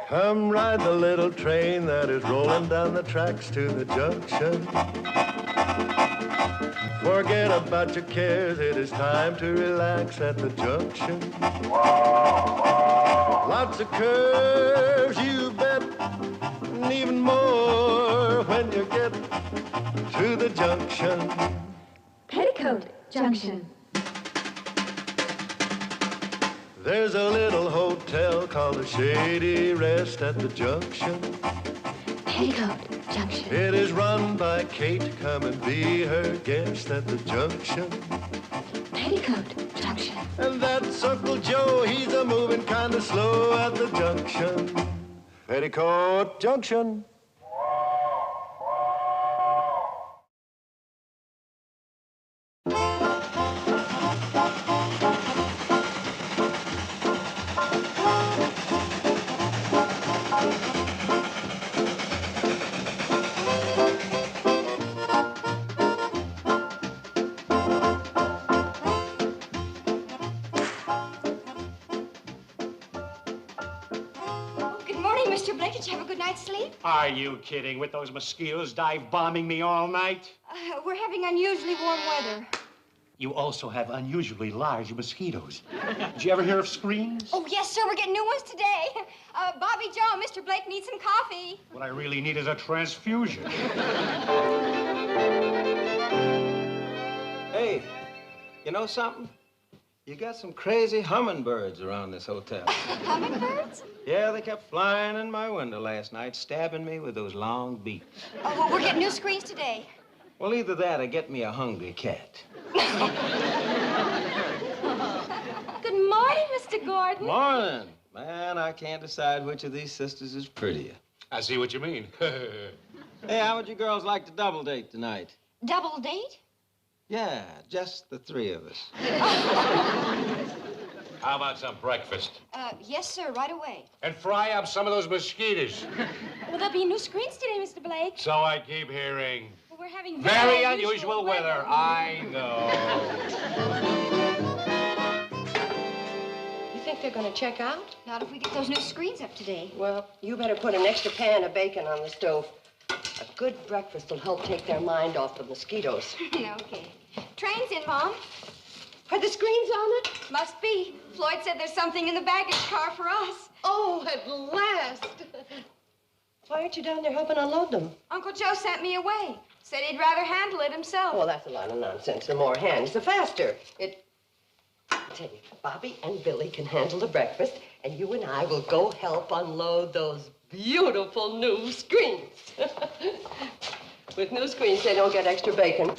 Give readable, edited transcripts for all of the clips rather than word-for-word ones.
Come ride the little train that is rolling down the tracks to the junction. Forget about your cares, it is time to relax at the junction. Lots of curves, you bet, and even more when you get to the junction. Petticoat Junction. There's a little hotel called the Shady Rest at the junction. Petticoat Junction. It is run by Kate. Come and be her guest at the junction. Petticoat Junction. And that's Uncle Joe. He's a moving kind of slow at the junction. Petticoat Junction. Mr. Blake, did you have a good night's sleep? Are you kidding? With those mosquitoes dive-bombing me all night? We're having unusually warm weather. You also have unusually large mosquitoes. Did you ever hear of screens? Oh, yes, sir. We're getting new ones today. Bobby Joe, Mr. Blake needs some coffee. What I really need is a transfusion. Hey, you know something? You got some crazy hummingbirds around this hotel. Hummingbirds? Yeah, they kept flying in my window last night, stabbing me with those long beaks. Oh, well, we're getting new screens today. Well, either that or get me a hungry cat. Good morning, Mr. Gordon. Morning. Man, I can't decide which of these sisters is prettier. I see what you mean. Hey, how would you girls like to double date tonight? Double date? Yeah, just the three of us. How about some breakfast? Yes, sir, right away. And fry up some of those mosquitoes. Well, there'll be new screens today, Mr. Blake. So I keep hearing. Well, we're having Very unusual weather. I know. You think they're going to check out? Not if we get those new screens up today. Well, you better put an extra pan of bacon on the stove. A good breakfast will help take their mind off the mosquitoes. Okay. Train's in, Mom. Are the screens on it? Must be. Floyd said there's something in the baggage car for us. Oh, at last. Why aren't you down there helping unload them? Uncle Joe sent me away. Said he'd rather handle it himself. Well, that's a lot of nonsense. The more hands, the faster. I tell you, Bobby and Billy can handle the breakfast, and you and I will go help unload those beautiful new screens. With new screens, they don't get extra bacon.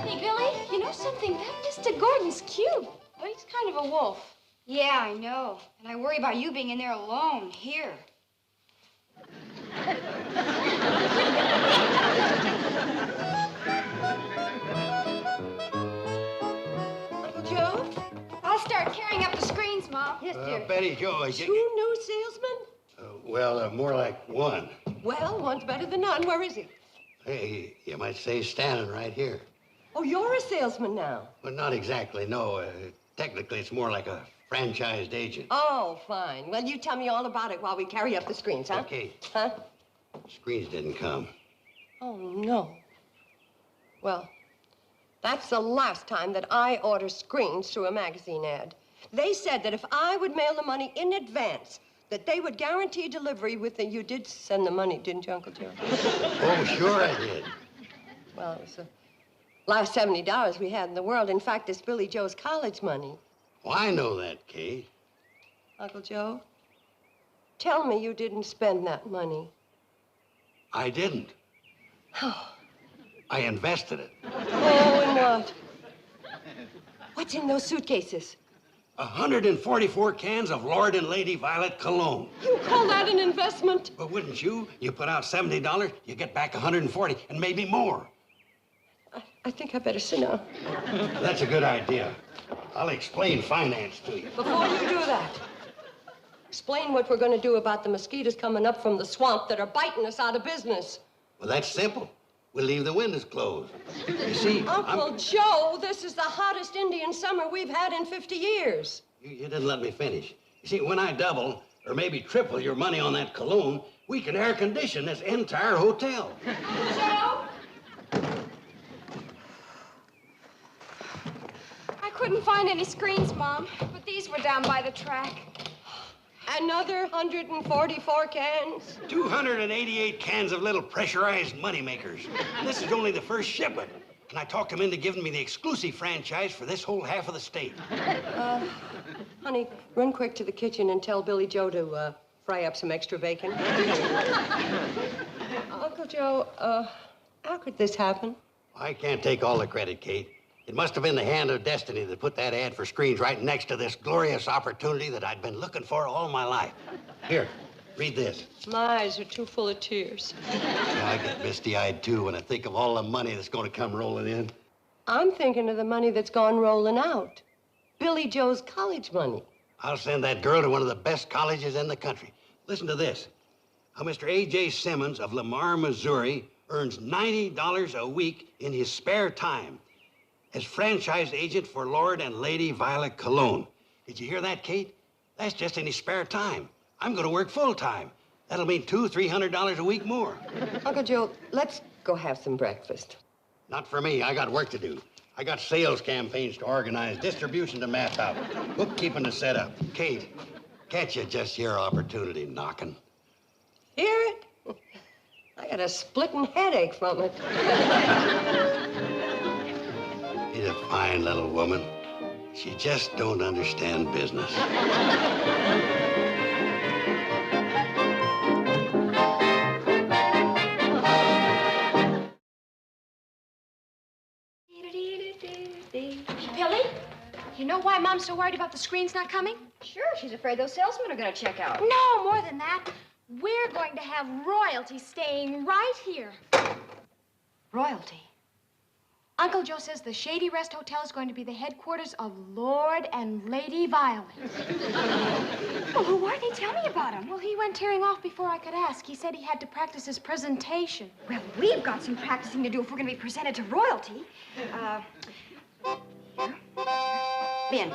Hey, Billy, you know something? That Mr. Gordon's cute. Oh, he's kind of a wolf. Yeah, I know. And I worry about you being in there alone, here. Uncle Joe? I'll start carrying up the screens, Mom. Yes, dear. Betty Joe, Two new salesmen? more like one. Well, one's better than none. Where is he? Hey, you might say standing right here. Oh, you're a salesman now. Well, not exactly, no. Technically, it's more like a franchised agent. Oh, fine. Well, you tell me all about it while we carry up the screens, huh? Okay. Huh? Screens didn't come. Oh, no. Well, that's the last time that I order screens through a magazine ad. They said that if I would mail the money in advance, that they would guarantee delivery within... You did send the money, didn't you, Uncle Joe? Oh, sure I did. Well, it was the last $70 we had in the world. In fact, it's Billy Joe's college money. Well, I know that, Kate. Uncle Joe, tell me you didn't spend that money. I didn't. Oh. I invested it. Oh, in what? What's in those suitcases? 144 cans of Lord and Lady Violet cologne. You call that an investment? But wouldn't you? You put out $70, you get back 140, and maybe more. I think I better sit down. That's a good idea. I'll explain finance to you. Before you do that, explain what we're going to do about the mosquitoes coming up from the swamp that are biting us out of business. Well, that's simple. we'll leave the windows closed. You see, Uncle Joe, this is the hottest Indian summer we've had in 50 years. You didn't let me finish. You see, when I double or maybe triple your money on that cologne, we can air condition this entire hotel. Joe? I couldn't find any screens, Mom, but these were down by the track. Another 144 cans. 288 cans of little pressurized moneymakers. And this is only the first shipment. And I talked him into giving me the exclusive franchise for this whole half of the state. Honey, run quick to the kitchen and tell Billy Joe to fry up some extra bacon. Uncle Joe, how could this happen? I can't take all the credit, Kate. It must have been the hand of destiny that put that ad for screens right next to this glorious opportunity that I'd been looking for all my life. Here, read this. My eyes are too full of tears. Yeah, I get misty-eyed, too, when I think of all the money that's going to come rolling in. I'm thinking of the money that's gone rolling out. Billy Joe's college money. I'll send that girl to one of the best colleges in the country. Listen to this. How Mr. A.J. Simmons of Lamar, Missouri earns $90 a week in his spare time as franchise agent for Lord and Lady Violet Cologne. Did you hear that, Kate? That's just in his spare time. I'm going to work full-time. That'll mean $200-300 a week more. Uncle Joe, let's go have some breakfast. Not for me. I got work to do. I got sales campaigns to organize, distribution to map out, bookkeeping to set up. Kate, can't you just hear opportunity knocking? Hear it? I got a splitting headache from it. She's a fine little woman. She just don't understand business. Billy, you know why Mom's so worried about the screens not coming? Sure, she's afraid those salesmen are going to check out. No, more than that. We're going to have royalty staying right here. Royalty. Uncle Joe says the Shady Rest Hotel is going to be the headquarters of Lord and Lady Violet. Well, who are they? Tell me about him. Well, he went tearing off before I could ask. He said he had to practice his presentation. Well, we've got some practicing to do if we're going to be presented to royalty. Here. Bend.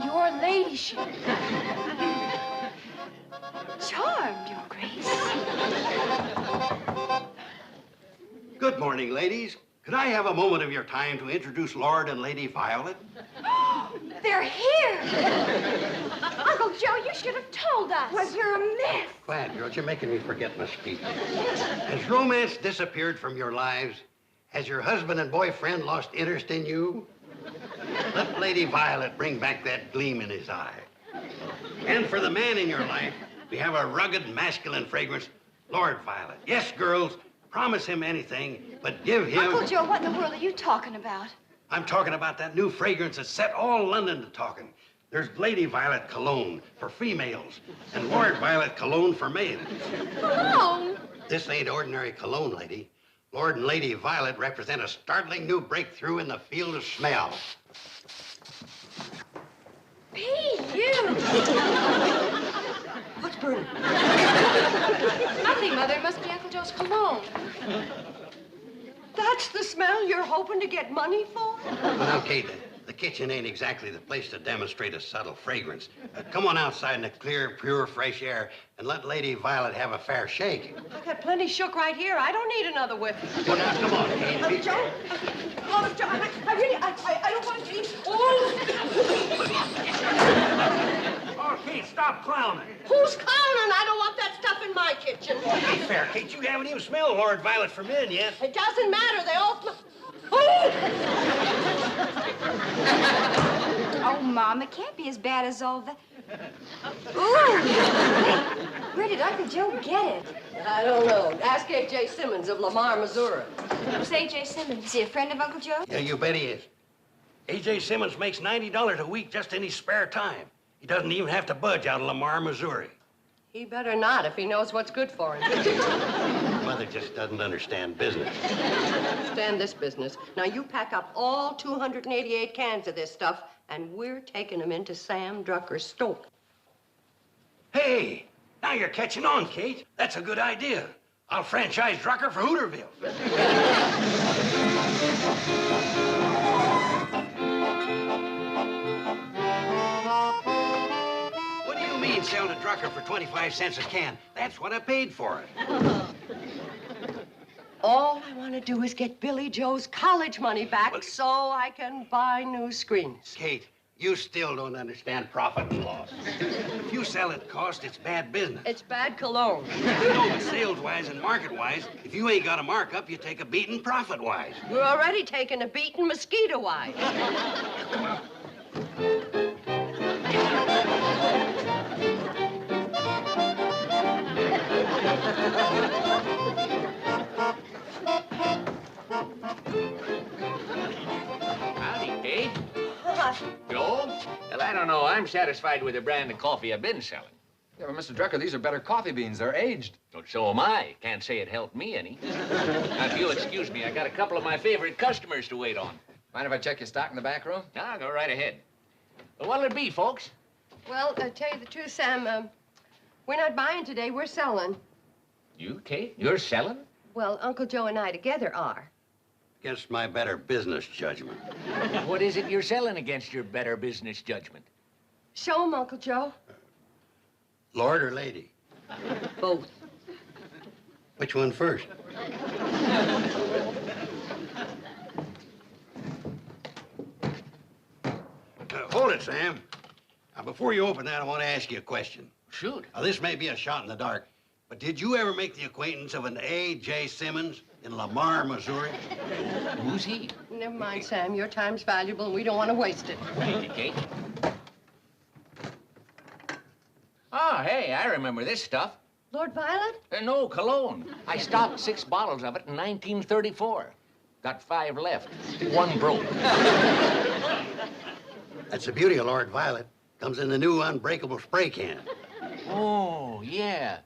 Your ladyship. Charmed, Your Grace. Good morning, ladies. Could I have a moment of your time to introduce Lord and Lady Violet? They're here! Uncle Joe, you should have told us. Well, you're a mess. Quiet, girls. You're making me forget my speech. Has romance disappeared from your lives? Has your husband and boyfriend lost interest in you? Let Lady Violet bring back that gleam in his eye. And for the man in your life, we have a rugged, masculine fragrance, Lord Violet. Yes, girls, promise him anything, but give him... Uncle Joe, what in the world are you talking about? I'm talking about that new fragrance that set all London to talking. There's Lady Violet Cologne for females and Lord Violet Cologne for males. Cologne? This ain't ordinary cologne, lady. Lord and Lady Violet represent a startling new breakthrough in the field of smell. You! What's burning? Nothing, Mother. It must be Uncle Joe's cologne. That's the smell you're hoping to get money for? Well, Kate, the kitchen ain't exactly the place to demonstrate a subtle fragrance. Come on outside in the clear, pure, fresh air and let Lady Violet have a fair shake. I got plenty shook right here. I don't need another whiff. Well, now, come on, Kate. Joe? Oh, Joe, I don't want to eat. Oh, Kate, stop clowning. Who's clowning? I don't want that stuff in my kitchen. Be fair, Kate. You haven't even smelled Lord Violet for men yet. It doesn't matter. They all smell. Oh, Mom, it can't be as bad as all that. Ooh! Where did Uncle Joe get it? I don't know. Ask A.J. Simmons of Lamar, Missouri. Who's A.J. Simmons? Is he a friend of Uncle Joe? Yeah, you bet he is. A.J. Simmons makes $90 a week just in his spare time. He doesn't even have to budge out of Lamar, Missouri. He better not if he knows what's good for him. Mother just doesn't understand business. Understand this business. Now, you pack up all 288 cans of this stuff, and we're taking them into Sam Drucker's store. Hey, now you're catching on, Kate. That's a good idea. I'll franchise Drucker for Hooterville. What do you mean, sell to Drucker for 25 cents a can? That's what I paid for it. All I want to do is get Billy Joe's college money back so I can buy new screens. Kate, you still don't understand profit and loss. If you sell at cost, it's bad business. It's bad cologne. No, but sales-wise and market-wise, if you ain't got a markup, you take a beating profit-wise. You're already taking a beating mosquito-wise. Howdy, Kate. Joe? Well, I don't know. I'm satisfied with the brand of coffee I've been selling. Yeah, but Mr. Drucker, these are better coffee beans. They're aged. Well, so am I. Can't say it helped me any. Now, if you'll excuse me, I got a couple of my favorite customers to wait on. Mind if I check your stock in the back room? Now, go right ahead. Well, what'll it be, folks? Well, tell you the truth, Sam, we're not buying today. We're selling. You, Kate? You're selling? Well, Uncle Joe and I together are. Against my better business judgment. What is it you're selling against your better business judgment? Show 'em, Uncle Joe. Lord or lady? Both. Which one first? Hold it, Sam. Now, before you open that, I want to ask you a question. Shoot. Now, this may be a shot in the dark, but did you ever make the acquaintance of an A.J. Simmons in Lamar, Missouri? Who's he? Never mind, Sam. Your time's valuable, and we don't want to waste it. Thank you, Kate. Oh, hey, I remember this stuff. Lord Violet? No, cologne. I stocked 6 bottles of it in 1934. Got 5 left. 1 broke. That's the beauty of Lord Violet. Comes in the new unbreakable spray can. Oh, yeah.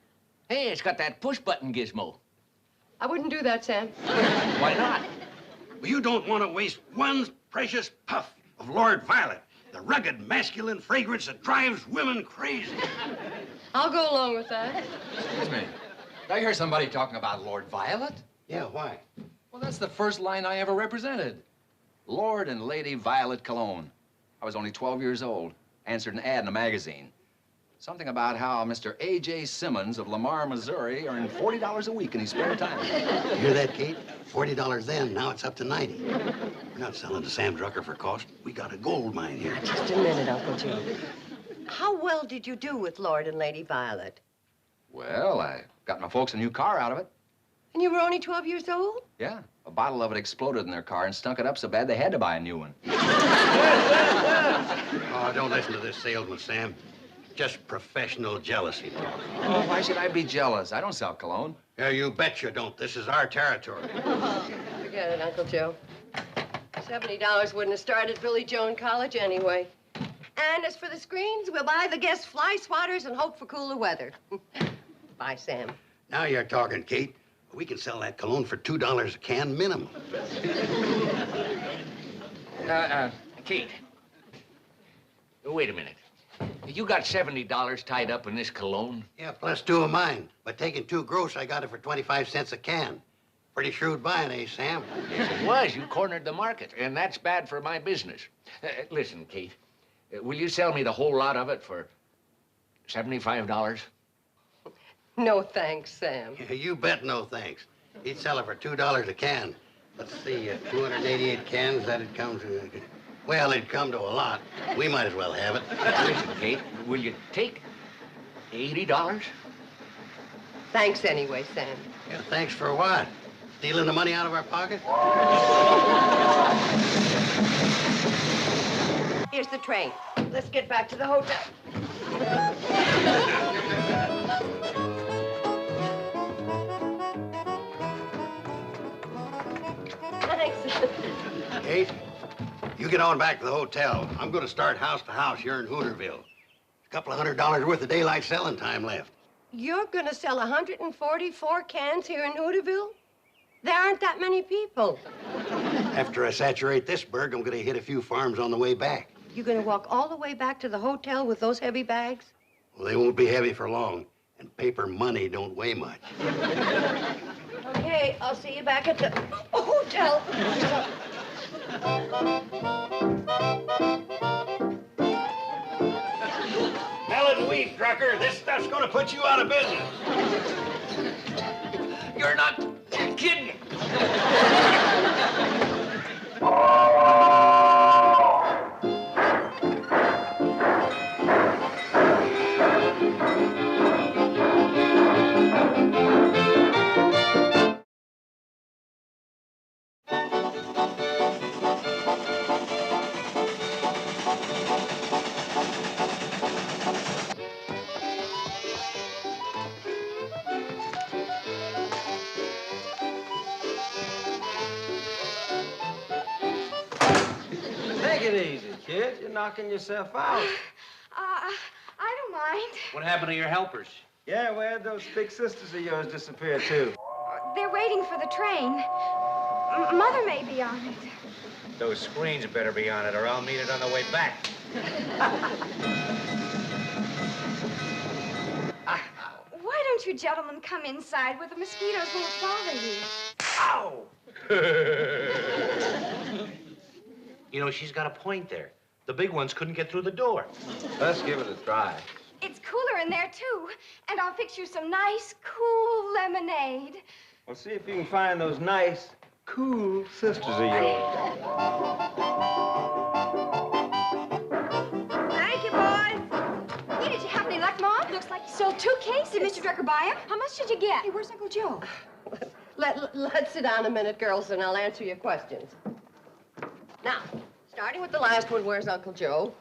Hey, it's got that push-button gizmo. I wouldn't do that, Sam. Why not? Well, you don't want to waste one precious puff of Lord Violet, the rugged, masculine fragrance that drives women crazy. I'll go along with that. Excuse me. Did I hear somebody talking about Lord Violet? Yeah, why? Well, that's the first line I ever represented. Lord and Lady Violet Cologne. I was only 12 years old. Answered an ad in a magazine. Something about how Mr. A.J. Simmons of Lamar, Missouri earned $40 a week in his spare time. You hear that, Kate? $40 then, now it's up to 90. We're not selling to Sam Drucker for cost. We got a gold mine here. Just a minute, Uncle Joe. How well did you do with Lord and Lady Violet? Well, I got my folks a new car out of it. And you were only 12 years old? Yeah, a bottle of it exploded in their car and stunk it up so bad they had to buy a new one. Oh, don't listen to this salesman, Sam. Just professional jealousy talk. Oh, why should I be jealous? I don't sell cologne. Yeah, you bet you don't. This is our territory. Forget it, Uncle Joe. $70 wouldn't have started Billy Joe in college anyway. And as for the screens, we'll buy the guest fly swatters and hope for cooler weather. Bye, Sam. Now you're talking, Kate. We can sell that cologne for $2 a can minimum. Kate. Wait a minute. You got $70 tied up in this cologne? Yeah, plus 2 of mine. But taking 2 gross, I got it for 25 cents a can. Pretty shrewd buying, eh, Sam? Yes, it was. You cornered the market, and that's bad for my business. Listen, Kate, will you sell me the whole lot of it for $75? No thanks, Sam. Yeah, you bet no thanks. He'd sell it for $2 a can. Let's see, 288 cans, that'd come to... Well, it'd come to a lot. We might as well have it. Listen, Kate, will you take $80? Thanks anyway, Sam. Yeah, thanks for what? Stealing the money out of our pocket? Here's the train. Let's get back to the hotel. Thanks. Kate, you get on back to the hotel. I'm going to start house to house here in Hooterville. A couple of $100 worth of daylight selling time left. You're going to sell 144 cans here in Hooterville? There aren't that many people. After I saturate this burg, I'm going to hit a few farms on the way back. You're going to walk all the way back to the hotel with those heavy bags? Well, they won't be heavy for long. And paper money don't weigh much. Okay, I'll see you back at the hotel. Hell of a week, trucker. This stuff's gonna put you out of business. You're not kidding. Take it easy, kid. You're knocking yourself out. I don't mind. What happened to your helpers? Yeah, where'd those big sisters of yours disappear, too? They're waiting for the train. Mother may be on it. Those screens better be on it, or I'll meet it on the way back. Why don't you gentlemen come inside where the mosquitoes won't bother you? Ow! You know, she's got a point there. The big ones couldn't get through the door. Let's give it a try. It's cooler in there, too. And I'll fix you some nice, cool lemonade. Well, see if you can find those nice, cool sisters of yours. Thank you, boys. Hey, did you have any luck, Mom? Looks like you sold 2 cases. Did Mr. Drucker buy them? How much did you get? Hey, where's Uncle Joe? Let's sit down a minute, girls, and I'll answer your questions. Now, starting with the last one, where's Uncle Joe?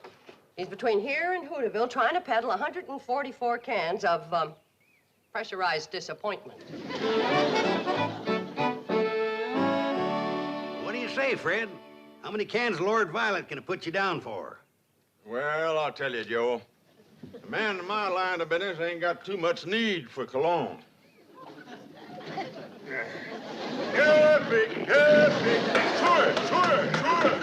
He's between here and Hooterville trying to peddle 144 cans of pressurized disappointment. What do you say, Fred? How many cans Lord Violet can it put you down for? Well, I'll tell you, Joe. A man in my line of business ain't got too much need for cologne. Happy, happy, sure, sure, sure.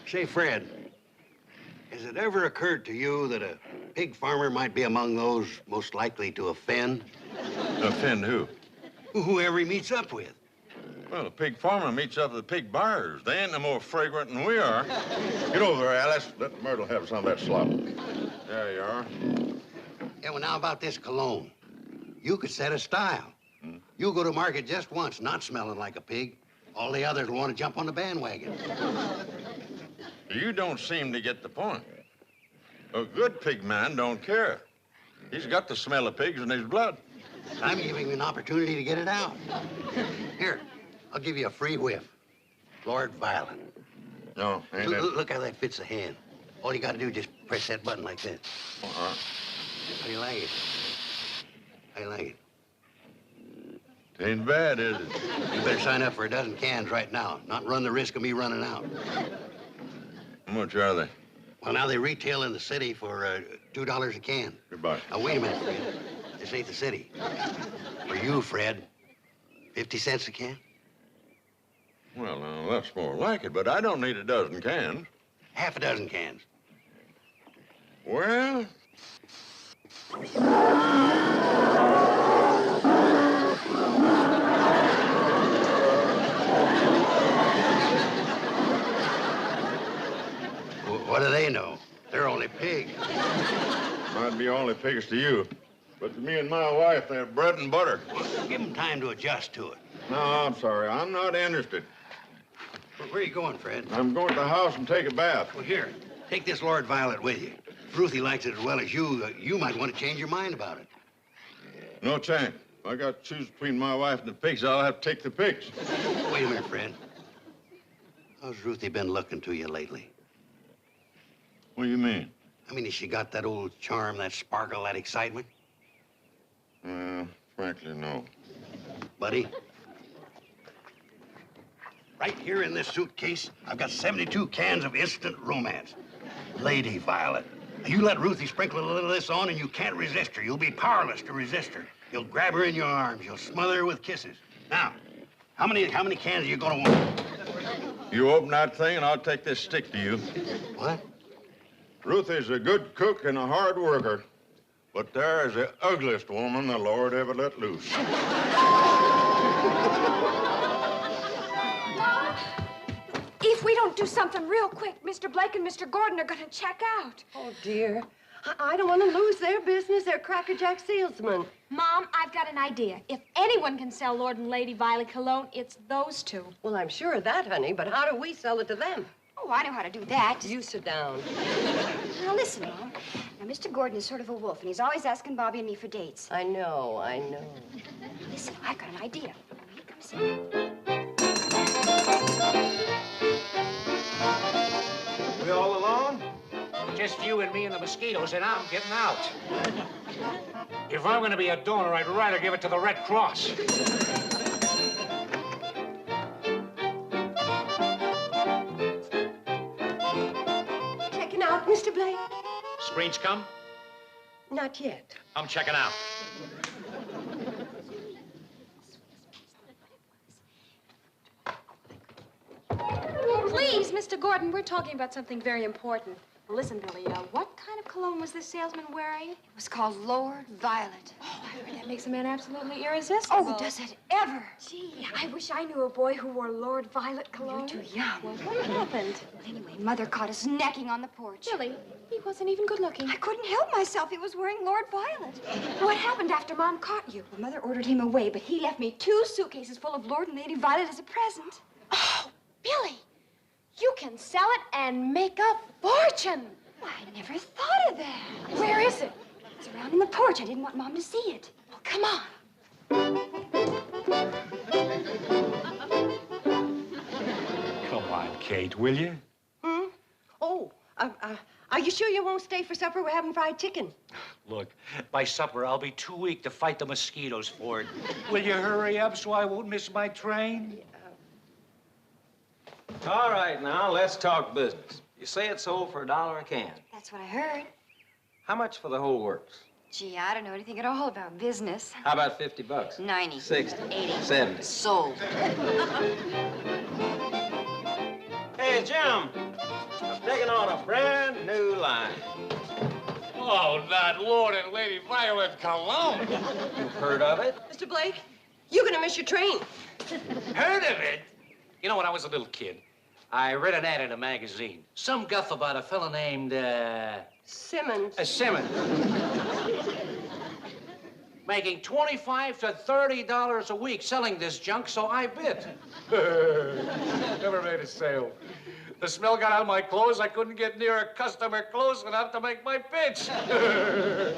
Say, Fred, has it ever occurred to you that a pig farmer might be among those most likely to offend? Offend who? Whoever he meets up with. Well, a pig farmer meets up with the pig buyers. They ain't no more fragrant than we are. Get over there, Alice. Let Myrtle have some of that slop. There you are. Yeah, well, now about this cologne. You could set a style. You go to market just once, not smelling like a pig. All the others will want to jump on the bandwagon. You don't seem to get the point. A good pig man don't care. He's got the smell of pigs in his blood. I'm giving you an opportunity to get it out. Here, I'll give you a free whiff. Lord Violet. No, ain't it? Look how that fits the hand. All you gotta do is just press that button like that. Uh-huh. How do you like it? How do you like it? It ain't bad, is it? You better sign up for a dozen cans right now, not run the risk of me running out. How much are they? Well, now they retail in the city for $2 a can. Goodbye. Now, wait a minute, Fred. This ain't the city. For you, Fred, 50 cents a can? Well, now, that's more like it, but I don't need a dozen cans. Half a dozen cans. Well... What do they know? They're only pigs. Might be only pigs to you, but to me and my wife, they're bread and butter. Give them time to adjust to it. No, I'm sorry. I'm not interested. Where are you going, Fred? I'm going to the house and take a bath. Well, here, take this Lord Violet with you. If Ruthie likes it as well as you, you might want to change your mind about it. No chance. If I got to choose between my wife and the pigs, I'll have to take the pigs. Wait a minute, Fred. How's Ruthie been looking to you lately? What do you mean? I mean, has she got that old charm, that sparkle, that excitement? Frankly, no. Buddy? Right here in this suitcase, I've got 72 cans of instant romance. Lady Violet. You let Ruthie sprinkle a little of this on and you can't resist her. You'll be powerless to resist her. You'll grab her in your arms. You'll smother her with kisses. Now, how many cans are you gonna want? You open that thing and I'll take this stick to you. What? Ruthie's a good cook and a hard worker, but there is the ugliest woman the Lord ever let loose. If we don't do something real quick, Mr. Blake and Mr. Gordon are gonna check out. Oh, dear. I don't want to lose their business. They're crackerjack salesmen. Mom, I've got an idea. If anyone can sell Lord and Lady Violet cologne, it's those two. Well, I'm sure of that, honey, but how do we sell it to them? Oh, I know how to do that. You sit down. Now, listen, Mom. Now, Mr. Gordon is sort of a wolf, and he's always asking Bobby and me for dates. I know. Listen, I've got an idea. Here comes in. We all alone? Just you and me and the mosquitoes, and I'm getting out. If I'm going to be a donor, I'd rather give it to the Red Cross. Checking out, Mr. Blake? Screens come? Not yet. I'm checking out. Please, Mr. Gordon, we're talking about something very important. Listen, Billy, what kind of cologne was this salesman wearing? It was called Lord Violet. Oh, I heard that makes a man absolutely irresistible. Oh, does it ever? Gee, I wish I knew a boy who wore Lord Violet cologne. You're too young. Well, what happened? Well, anyway, Mother caught us necking on the porch. Billy, he wasn't even good looking. I couldn't help myself. He was wearing Lord Violet. What happened after Mom caught you? Well, Mother ordered him away, but he left me 2 suitcases full of Lord and Lady Violet as a present. Oh, Billy, you can sell it and make a fortune. Why, I never thought of that. Where is it? It was around in the porch. I didn't want Mom to see it. Well, come on. Come on, Kate, will you? Oh, are you sure you won't stay for supper? We're having fried chicken. Look, by supper, I'll be too weak to fight the mosquitoes for it. Will you hurry up so I won't miss my train? All right, now, let's talk business. You say it sold for $1 a can. That's what I heard. How much for the whole works? Gee, I don't know anything at all about business. How about 50 bucks? 90. 60. 80. 70. Sold. Hey, Jim, I'm taking on a brand new line. Oh, not Lord and Lady Violet cologne. You've heard of it? Mr. Blake, you're gonna miss your train. Heard of it? You know, when I was a little kid, I read an ad in a magazine. Some guff about a fella named, Simmons. Simmons. Making $25 to $30 a week selling this junk, so I bid. Never made a sale. The smell got on my clothes. I couldn't get near a customer close enough to make my pitch.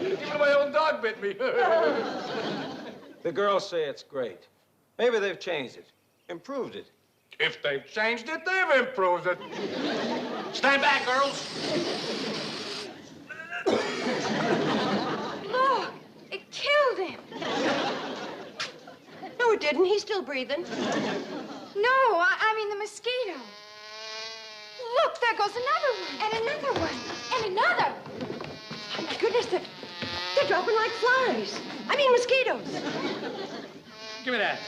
Even my own dog bit me. The girls say it's great. Maybe they've changed it, improved it. If they've changed it, they've improved it. Stand back, girls. Look, it killed him. No, it didn't. He's still breathing. No, I mean the mosquito. Look, there goes another one. And another one. And another. Oh, my goodness, they're dropping like flies. I mean, mosquitoes. Give me that.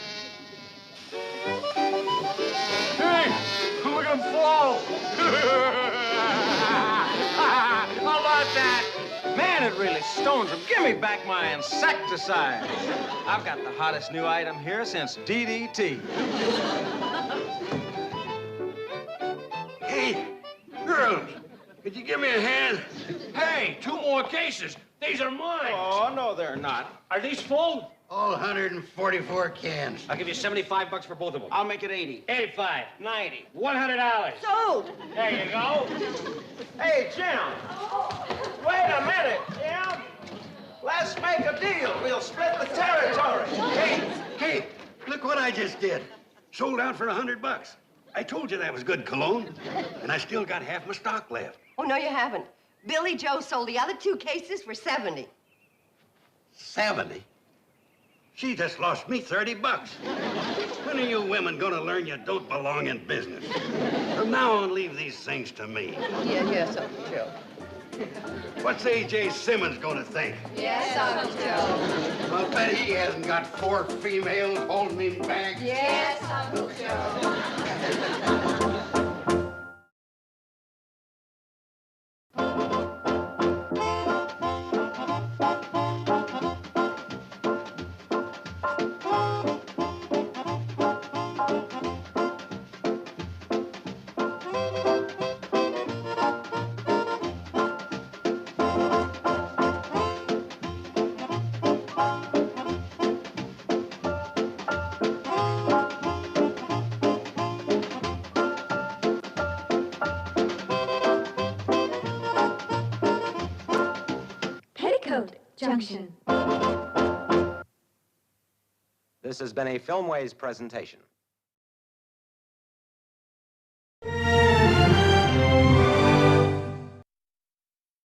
Hey, look at him fall. How about that? Man, it really stones them. Give me back my insecticide. I've got the hottest new item here since DDT. Hey, girls, could you give me a hand? Hey, 2 more cases. These are mine. Oh, no, they're not. Are these full? All 144 cans. I'll give you $75 for both of them. I'll make it 80. 85. 90. $100. Sold. There you go. Hey, Jim. Wait a minute, Jim. Let's make a deal. We'll split the territory. Hey, look what I just did. Sold out for $100. I told you that was good cologne, and I still got half my stock left. Oh, no, you haven't. Billy Joe sold the other 2 cases for 70. 70? She just lost me $30. When are you women gonna learn you don't belong in business? From now on, leave these things to me. Yes, Uncle Joe. What's A.J. Simmons gonna think? Yes, Uncle Joe. I'll bet he hasn't got 4 females holding him back. Yes, Uncle Joe. Junction. This has been a Filmways presentation.